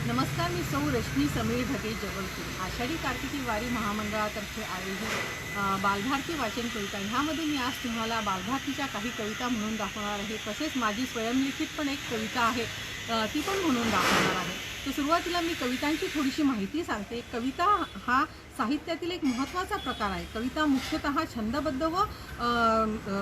नमस्कार, मी सौ रश्मी समीर ढगे जबलपूर. आषाढी कार्तिकी वारी महामंडळातर्फे आयोजित बालभारती वाचन कविता ह्यामध्ये मी आज तुम्हाला बालभारतीच्या काही कविता म्हणून दाखवणार आहे. तसेच माझी स्वयंलिखित पण एक कविता आहे, ती पण म्हणून दाखवणार आहे. तर सुरुवातीला मी कवितांची थोडीशी माहिती सांगते. कविता हा साहित्यातील एक महत्त्वाचा प्रकार आहे. कविता मुख्यतः छंदबद्ध व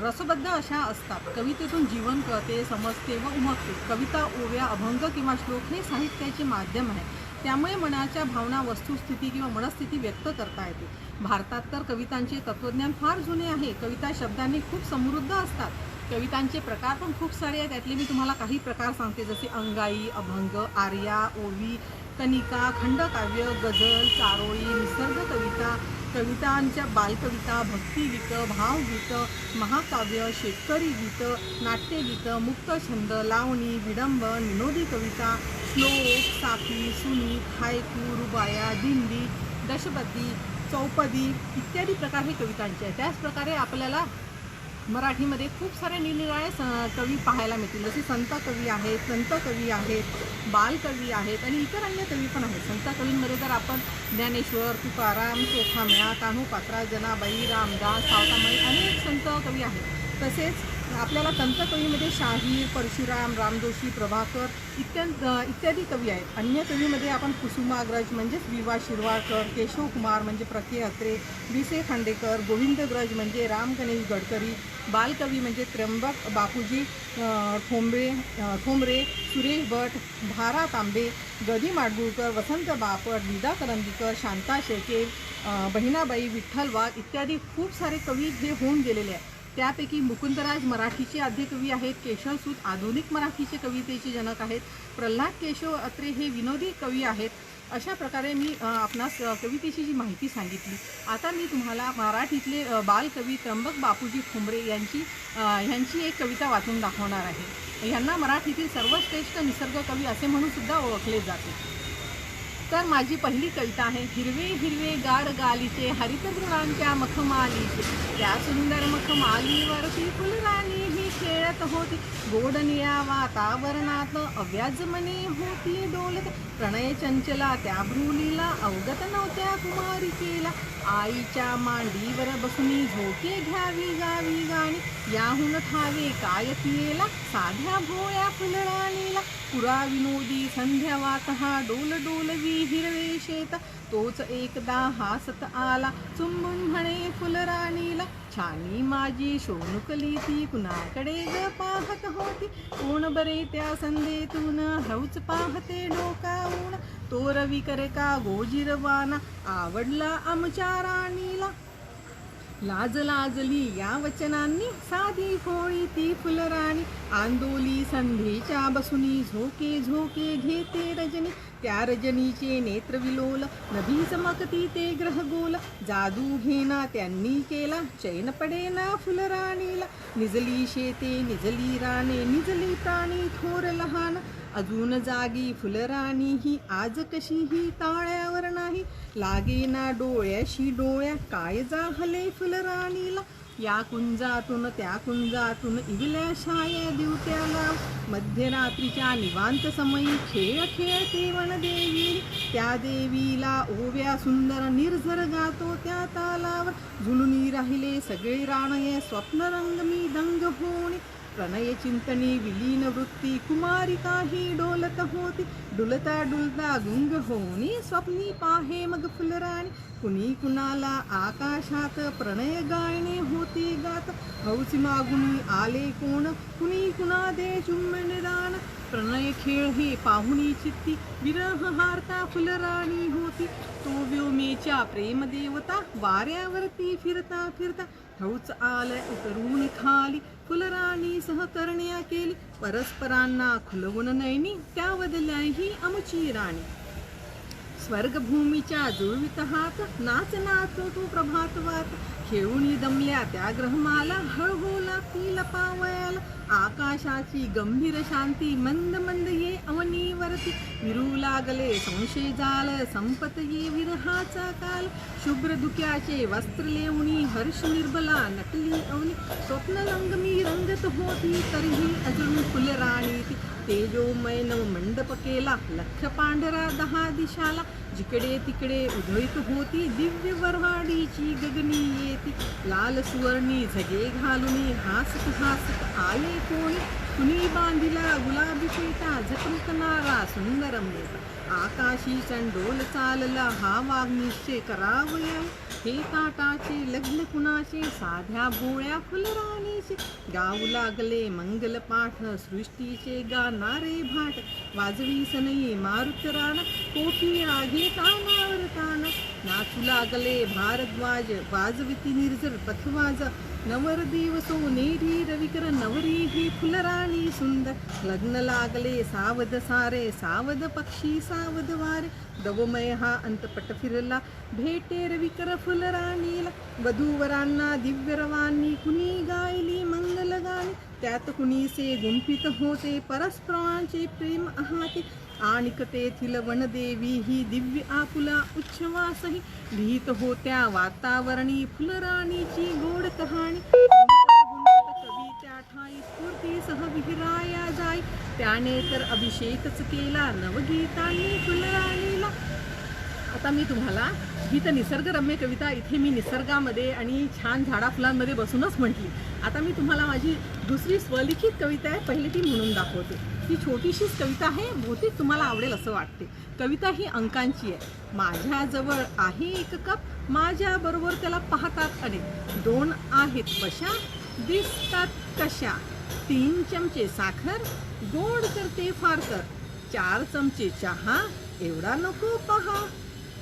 रसबद्ध अशा असतात. कवितेतून जीवन कळते, समजते व उमगते. कविता, ओव्या, अभंग किंवा श्लोक हे साहित्याचे माध्यम आहे. त्यामुळे मनाच्या भावना, वस्तुस्थिती किंवा मनस्थिती व्यक्त करता येते. भारतात तर कवितांचे तत्त्वज्ञान फार जुने आहे. कविता शब्दांनी खूप समृद्ध असतात. कवितांचे प्रकार पण खूप सारे आहेत. त्यातले मी तुम्हाला काही प्रकार सांगते, जसे अंगाई, अभंग, आर्या, ओवी, कनिका, खंडकाव्य, गझल, चारोळी, निसर्ग कविता, कवितांच्या बालकविता, भक्तिगीत, भावगीत, महाकाव्य, शेतकरी गीत, नाट्यगीत, मुक्तछंद, लावणी, विडंबन, विनोदी कविता, श्लोक, साखी, सुनी, हायकू, रुबाया, दिंडी, दशपदी, चौपदी इत्यादी प्रकार हे कवितांचे आहेत. त्याचप्रकारे आपल्याला मराठीमध्ये खूप सारे निरनिराळे कवी पाहायला मिळतील. जसे संत कवी आहेत, संत कवी आहेत, बालकवी आहेत आणि इतर अन्य कवी पण आहेत. संत कवींमध्ये तर आपण ज्ञानेश्वर, तुकाराम, चोखामेळा, कान्होपात्रा, जनाबाई, रामदास, सावतामाई अनेक संत कवी आहेत. तसेच आपल्याला संतकवीमध्ये शाहीर, परशुराम, रामजोशी, प्रभाकर इत्यादी कवी आहेत. अन्य कवीमध्ये आपण कुसुमाग्रज म्हणजेच वि.वा. शिरवाळकर, केशवकुमार म्हणजे प्र.के. अत्रे, वि.से. खांडेकर, गोविंदग्रज म्हणजे राम गणेश गडकरी, बालकवी म्हणजे त्र्यंबक बापूजी ठोंबरे, सुरेश भट, भारा तांबे, गदी माडगूळकर, वसंत बापट, विदा करंदीकर, शांता शेळके, बहिणाबाई, विठ्ठल वाघ इत्यादी खूप सारे कवी हे होऊन गेलेले आहेत. त्यापैकी मुकुंदराज मराठीचे आद्य कवी आहेत. केशवसूत आधुनिक मराठीचे कवितेचे जनक आहेत. प्रल्हाद केशव अत्रे हे विनोदी कवी आहेत. अशा प्रकारे मी आपणास कवितेची जी माहिती सांगितली. आता मी तुम्हाला मराठीतले बालकवी त्र्यंबक बापूजी ठोंबरे यांची एक कविता वाचून दाखवणार आहे. यांना मराठीतील सर्वश्रेष्ठ निसर्ग कवी असे म्हणून सुद्धा ओळखले जाते. तर माझी पहिली कविता आहे. हिरवे हिरवे गार गालीचे, हरितगृहांच्या मखमालीचे, त्या सुंदर मखमालीवरती फुलराणी ही खेळत होती. गोड निळ्या वातावरणात अव्याज मने होती डोलत. प्रणय चंचला त्या भ्रुलीला अवगत नव्हत्या कुमारिकेला. आईच्या मांडीवर बसुनी झोके घ्यावी गावी गाणी, याहून ठावे काय पियेला साध्या भोळ्या फुलराणीला. पुरा विनोदी संध्यावात हा डोल डोलवी हिरवे शेत, तोच एकदा हासत आला चुंबून म्हणे फुलराणीला. छानी माझी शोणुकली ती कुणाकडे ग पाहत होती, कोण बरे त्या संधेतून हळूच पाहते डोकावून. तो रवी करे का गोजिरवाना आवडला आमच्या राणीला. लाज लाजली या वचनांनी साधी भोळी ती फुलराणी, आंदोली संधीच्या बसुनी झोके झोके घेते रजनी. त्या रजनीचे नेत्र विलोल, नभी चमकती ते ग्रहगोल. जादू घेना त्यांनी केला, चैन पडेना फुलराणीला. निजली शेते निजली राणे, निजली प्राणी थोर लहान. अजून जागी फुलराणी ही आज कशीही ताळ्यावर नाही. लागेना डोळ्याशी डोळ्या, काय जाहले फुलराणीला. या कुंजातून त्या कुंजातून इवल्या छाया दिवट्याला. मध्यरात्रीच्या निवांत समयी खेळ खेळते वनदेवी. त्या देवीला ओव्या सुंदर निर्झर गातो त्या तालावर. झुलूनी राहिले सगळे राणये, स्वप्नरंग मी दंग होणे. प्रणय चिंतनी विलीन वृत्ती, कुमारिका ही डोलत होती. डुलता डुलता गुंग होणी, स्वप्नी पाहे मग फुलराणी. कुणी कुणाला आकाशात प्रणय गायने होती गात. हौस मागुनी आले कोण, कुणी कुणा दे चुंबन दान. प्रणय खेळ हे पाहुणी चित्ती, विरह हारता फुलराणी होती. तो व्योमेच्या प्रेमदेवता, वाऱ्यावरती फिरता फिरता. हौच आलय उतरून खाली, फुलराणी सहकरण्या केली. परस्परांना खुलवून नयनी, त्या बदल्या ही आमची राणी. स्वर्गभूमीच्या जुळवित हात, नाच नाचो तो प्रभातवात. खेळून दमल्या त्या ग्रहमाला, हळहू लागती लपावयाला. आकाशाची गंभीर शांती, मंद मंद ये अवनीवरती. विरू लागले संशय जाल, संपत ये विरहाचा काल. शुभ्र धुक्याचे वस्त्र लेवणी, हर्ष निर्बला नटली अवनी. स्वप्न रंग मी रंगत होती, तरीही अजून फुलराणी ती. तेजोमय नव मंडप केला, लख पांढरा 10 दिशाला. जिकडे तिकडे उधळीत होती दिव्य वरवाडीची गगनी येती. लाल सुवर्णी झगे घालुनी हासत हासत आले कोणी. कुणी बांधिला गुलाबी पेटा झटकणारा सुंदर मेटा. आकाशी चंडोल चालला हा वाघनिश्चय करावया. हे ताटाचे लग्न कुणाचे साध्या भोळ्या फुलराणीचे. गाऊ लागले मंगल पाठ सृष्टीचे गाणारे भाट. वाजवी सनई मारुतराण कोठी आगे तानावर तान. नाचू लागले भारद्वाज वाजविती निर्जर पथवाज. नवर दिवसो नेरी रविकर नवरी ही फुलराणी सुंदर. लग्न लागले सावध सारे सावध पक्षी सावध वारे. दवमय हा अंतपट फिरला भेटे रविकर फुलराणीला. वधूवरांना दिव्य रवानी कुणी गायली मंगल गाणी. त्यात कुणीसे गुंफित होते परस्परांचे प्रेम आहाते. आणिक तेथील वनदेवी ही दिव्य आपुला उच्छ्वासही. लिहित होत्या वातावरणी फुलराणीची गोड कहाणी. गुंतत कवी त्या ठाई स्फूर्तीसह विहिराया जाई. त्याने तर अभिषेकच केला नवगीतांनी फुलराणीला. आता मी तुम्हाला ही तर निसर्गरम्य कविता इथे मी निसर्गामध्ये आणि छान झाडाफुलांमध्ये बसूनच म्हटली. आता मी तुम्हाला माझी दुसरी स्वलिखित कविता आहे, पहिली ती म्हणून दाखवते. ही छोटीशीच कविता आहे, बहुतेक तुम्हाला आवडेल असं वाटते. कविता ही अंकांची आहे. माझ्याजवळ आहे एक कप, माझ्याबरोबर त्याला पाहतात अनेक. 2 आहेत बशा, दिसतात कशा. 3 चमचे साखर, गोड करते फार तर. 4 चमचे चहा, एवढा नको पहा.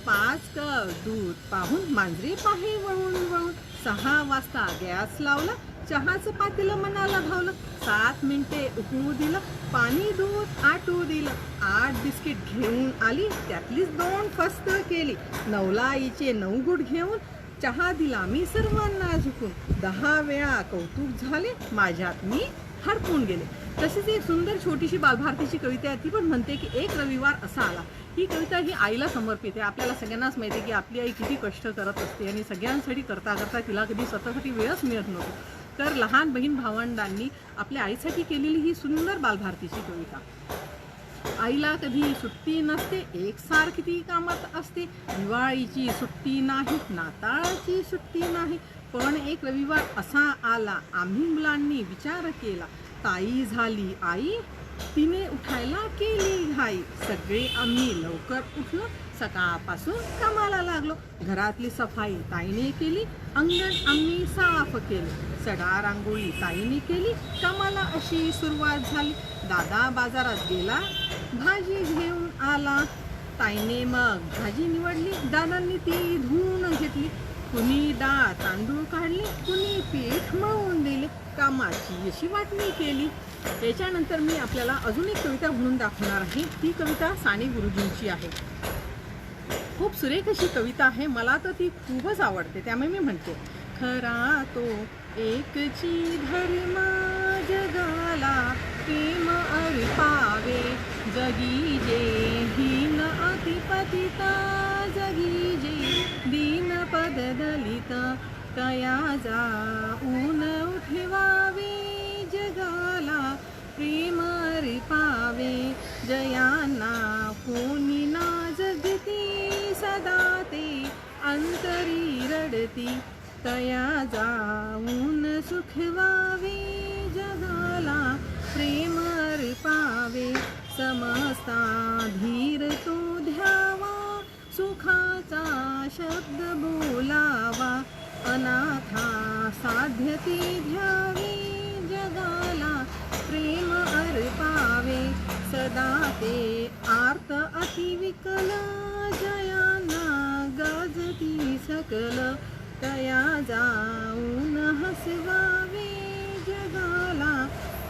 5 कप दूध पाहून मांजरी पाहे वळून वळून. 6 वाजता गॅस लावला, चहाचं पातेलं मनाला भावलं. 7 मिनिटे उकळू दिलं, पाणी दूध आटू दिलं. 8 बिस्किट घेऊन आली, त्यातलीच 2 फस्त केली. 9ला आईचे 9 गुट घेऊन चहा दिला मी सर्वांना झुकून. 10 वेळा कौतुक झाले, माझ्यात मी हरपून गेले. तशीच एक सुंदर छोटीशी बालभारतीची कविता आहे. ती पण म्हणते की एक रविवार असा आला. ही कविता ही आईला समर्पित आहे. आपल्याला सगळ्यांनाच माहिती आहे की आपली आई किती कष्ट करत असते आणि सगळ्यांसाठी करता करता तिला कधी स्वतःसाठी वेळच मिळत नव्हतो. तर लहान बहीण भावंडांनी आपल्या आईसाठी केलेली ही सुंदर बालभारतीची कविता. आईला कधी सुट्टी नसते, एकसारखी ती कामात असते. दिवाळीची सुट्टी नाही, नाताळाची सुट्टी नाही. पण एक रविवार असा आला, आम्ही मुलांनी विचार केला. ताई झाली आई, तिने उठायला केली घाई. सगळे आम्ही लवकर उठलो, सकाळपासून कामाला लागलो. घरातली सफाई ताईने केली, अंगण आम्ही साफ केले. सडा रांगोळी ताईने केली, कामाला अशी सुरुवात झाली. दादा बाजारात गेला, भाजी घेऊन आला. ताईने मग भाजी निवडली, दादांनी ती धुवून घेतली. कुणी डाळ तांदूळ काढले, कुणी पीठ मळून दिले. कामाची अशी वाटणी केली. त्याच्यानंतर मी आपल्याला अजून एक कविता म्हणून दाखवणार आहे. ती कविता साने गुरुजींची आहे. खूप सुरेख अशी कविता आहे, मला तर ती खूपच आवडते, त्यामुळे मी म्हणते. खरा तो एकची धर्म जगाला प्रेम अर्पावे. जगी जे दीन अतिपतिता, जगी जे दीन पद दलित. तया जाऊन उठवावे, जगाला प्रेम अर्पावे. जयांना कोणी ना जगती, सदा ते अंतरी रडती. तया जाऊन सुखवावे, जगाला प्रेम अर्पावे. समस्ता धीर तो ध्यावा, सुखाचा शब्द बोलावा. अनाथा साध्य ती ध्यावी, जगाला प्रेम अर्पावे. सदा ते आर्त अतिविकल, जयांना गाजती सकल. तया जाऊन हसवावे, जगाला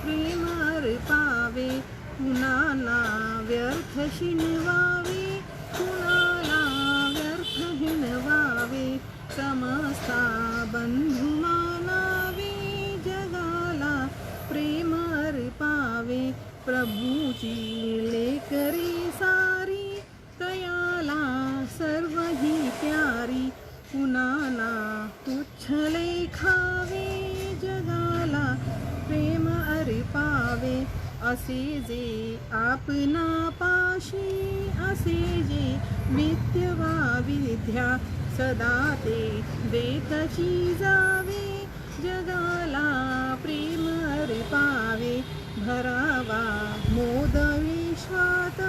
प्रेम अर्पावे. कुणाला व्यर्थ शिणवावे, कुणाला व्यर्थ हिणवावे. समस्ता बंधू मानावे, जगाला प्रेम अर्पावे. प्रभूची लेकरी सारी, तयाला सर्व ही प्यारी. कुणाला तुच्छ लेखावे, जगाला प्रेम अर्पावे. असे जे मनापाशी असे जे विद्यवा विद्या सदा ते देतची जावे जगाला प्रेम अर्पावे भरावा मोद विश्वात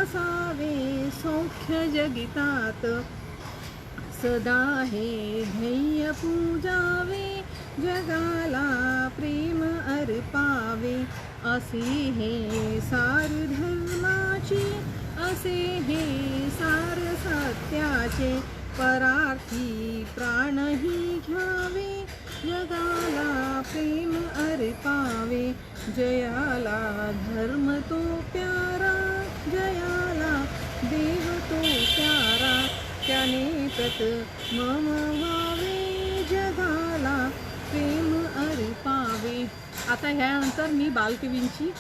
असावे सौख्य जगितात सदा हे ध्येय पूजावे जगाला प्रेम अर्पावे असे हे सार धर्माचे असे हे सार सत्याचे परार्थी प्राणही घ्यावे जगाला प्रेम अर्पावे जयाला धर्म तो प्यारा जयाला देव तो प्यारा त्याने प्रत मम व्हावे जगाला प्रेम अर्पावे. आता ह्यानंतर मी बालकवींची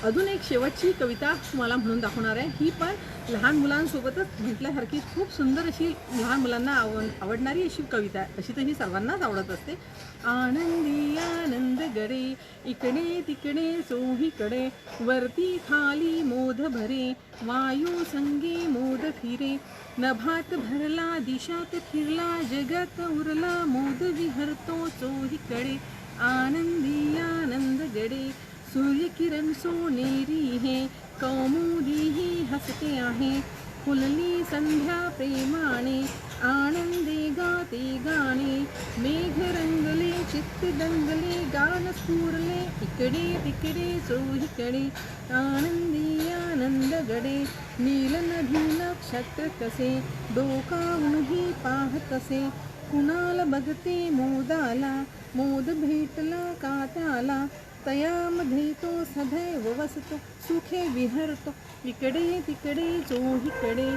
अजून एक शेवटची कविता तुम्हाला म्हणून दाखवणार आहे. ही पण लहान मुलांसोबतच म्हटल्यासारखी खूप सुंदर अशी लहान मुलांना आवडणारी अशी कविता आहे. अशी तर ही सर्वांनाच आवडत असते. आनंदी आनंद गडे इकडे तिकडे चोहीकडे वरती खाली मोद भरे वायू संगे मोद फिरे नभात भरला दिशात फिरला जगत उरला मोद विहरतो चोहीकडे आनंदी आनंद गडे सूर्यकिरण सोनेरी है कौमुदी ही हसते आहे फुलली संध्या प्रेमाने आनंदी गाते गाणे मेघ रंगले चित्त दंगले गान स्फुरले इकडे तिकडे चोहीकडे आनंदी आनंद गडे नील नदी नक्षत्र कसे डोकावूनही पाहतसे कुणाला बघते मोदाला मोद भेटला का त्याला तयामध्ये तो सदैव वसतो सुखे विहरतो इकडे तिकडे चोहीकडे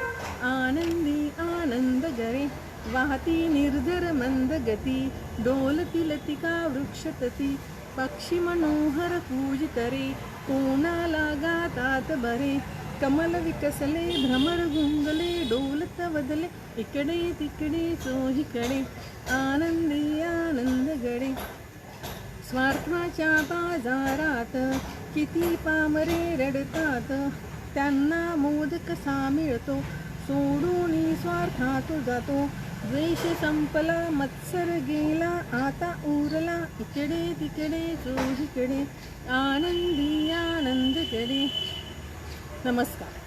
आनंदी आनंद गरे वाहती निर्झर मंद गती डोलती लतिका वृक्षतती पक्षी मनोहर पूजितरे कोणाला गातात बरे कमल विकसले भ्रमर गुंगले डोलत वदले इकडे तिकडे चोहीकडे आनंदी आनंद गडे स्वार्थाच्या बाजारात किती पामरे रडतात त्यांना मोद कसा मिळतो सोडून स्वार्थात जातो द्वेष संपला मत्सर गेला आता उरला इकडे तिकडे चोहीकडे आनंदी आनंद गडे. नमस्कार.